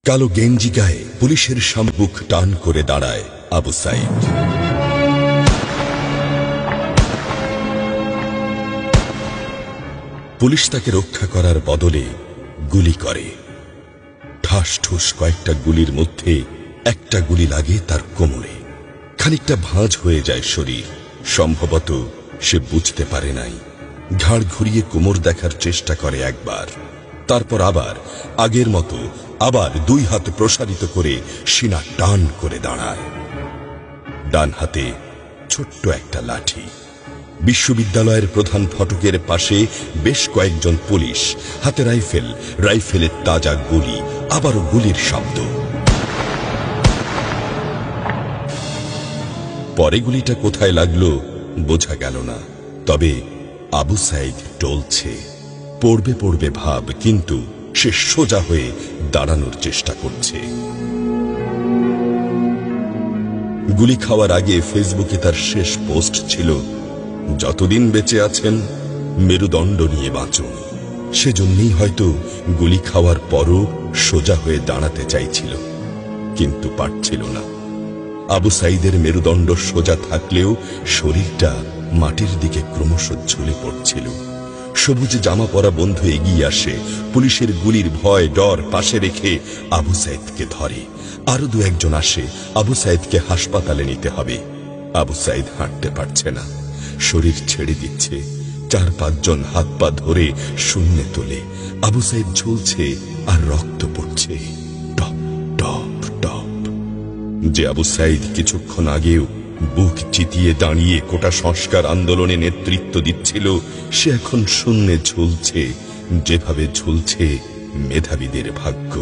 কালো গেঞ্জি গায়ে পুলিশের সামনে টান করে দাঁড়ায় আবু সাইদ। পুলিশ তাকে রক্ষা করার বদলে গুলি করে। ঠাস ঠুস কয়েকটা গুলির মধ্যে একটা গুলি লাগে তার কোমরে। খানিকটা ভাঁজ হয়ে যায় শরীর। সম্ভবত সে বুঝতে পারে নাই। ঘাড় ঘুরিয়ে কোমর দেখার চেষ্টা করে একবার, তারপর আবার আগের মতো আবার দুই হাত প্রসারিত করে সিনা টান করে দাঁড়ায়। ডান হাতে ছোট্ট একটা লাঠি। বিশ্ববিদ্যালয়ের প্রধান ফটকের পাশে বেশ কয়েকজন পুলিশ, হাতে রাইফেল, রাইফেলের তাজা গুলি, আবারও গুলির শব্দ। পরে গুলিটা কোথায় লাগলো বোঝা গেল না। তবে আবু সাইদ টলছে, পড়বে পড়বে ভাব, কিন্তু সে সোজা হয়ে দাঁড়ানোর চেষ্টা করছে। গুলি খাওয়ার আগে ফেসবুকে তার শেষ পোস্ট ছিল, যতদিন বেঁচে আছেন মেরুদণ্ড নিয়ে বাঁচুন। সেজন্যই হয়তো গুলি খাওয়ার পরও সোজা হয়ে দাঁড়াতে চাইছিল, কিন্তু পারছিল না। আবু সাইদের মেরুদণ্ড সোজা থাকলেও শরীরটা মাটির দিকে ক্রমশ ঝুলে পড়ছিল। সবুজ জামা পরা বন্ধু এগিয়ে আসে, পুলিশের গুলির ভয় ডর পাশে রেখে আবু সাইদকে ধরে। আরো দু একজন আসে, আবু সাইদকে হাসপাতালে নিতে হবে। আবু সাইদ হাঁটতে পারছে না, শরীর ছেড়ে দিচ্ছে। 4-5 জন হাত পা ধরে শূন্যে তোলে। আবু সাইদ ঝুলছে আর রক্ত পড়ছে টপ টপ টপ। যে আবু সাইদ কিছুক্ষণ আগেও বুক চিতিয়ে দাঁড়িয়ে কোটা সংস্কার আন্দোলনে নেতৃত্ব দিচ্ছিল, সে এখন শূন্যে ঝুলছে, যেভাবে ঝুলছে মেধাবীদের ভাগ্য।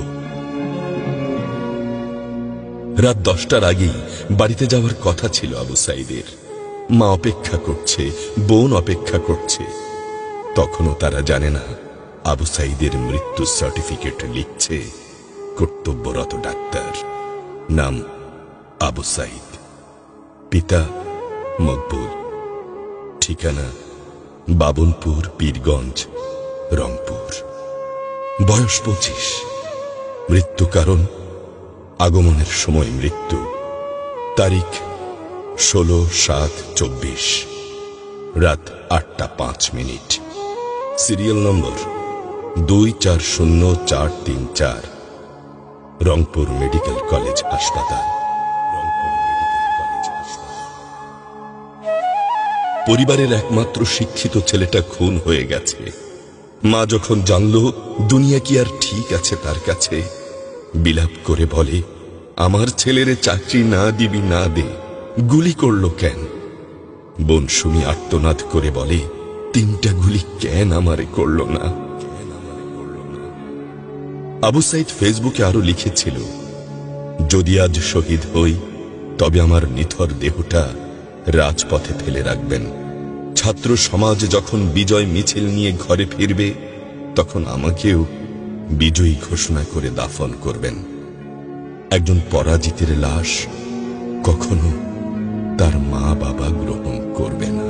রাত 10টার আগেই বাড়িতে যাওয়ার কথা ছিল আবু সাইদের। মা অপেক্ষা করছে, বোন অপেক্ষা করছে। তখনও তারা জানে না আবু সাইদের মৃত্যু সার্টিফিকেট লিখছে কর্তব্যরত ডাক্তার। নাম আবু সাইদ, পিতা মকবুল, ঠিকানা বাবনপুর, পীরগঞ্জ, রংপুর। বয়স 25। মৃত্যু কারণ আগমনের সময় মৃত্যু। তারিখ 16/7/24, রাত 8টা 5 minute. Serial number 240434, Rangpur medical college হাসপাতাল। পরিবারের একমাত্র শিক্ষিত ছেলেটা খুন হয়ে গেছে। মা যখন জানল দুনিয়া কি আর ঠিক আছে তার কাছে, বিলাপ করে বলে, আমার ছেলেরে চাকরি না দিবি না দে, গুলি করলো কেন? বোন শুনি আর্তনাদ করে বলে, 3টা গুলি কেন আমারে করলো না? আবু সাইদ ফেসবুকে আরো লিখেছিল, যদি আজ শহীদ হই তবে আমার নিথর দেহটা রাজপথে ফেলে রাখবেন। ছাত্র সমাজ যখন বিজয় মিছিল নিয়ে ঘরে ফিরবে, তখন আমাকেও বিজয়ী ঘোষণা করে দাফন করবেন। একজন পরাজিতের লাশ কখনো তার মা বাবা গ্রহণ করবে না।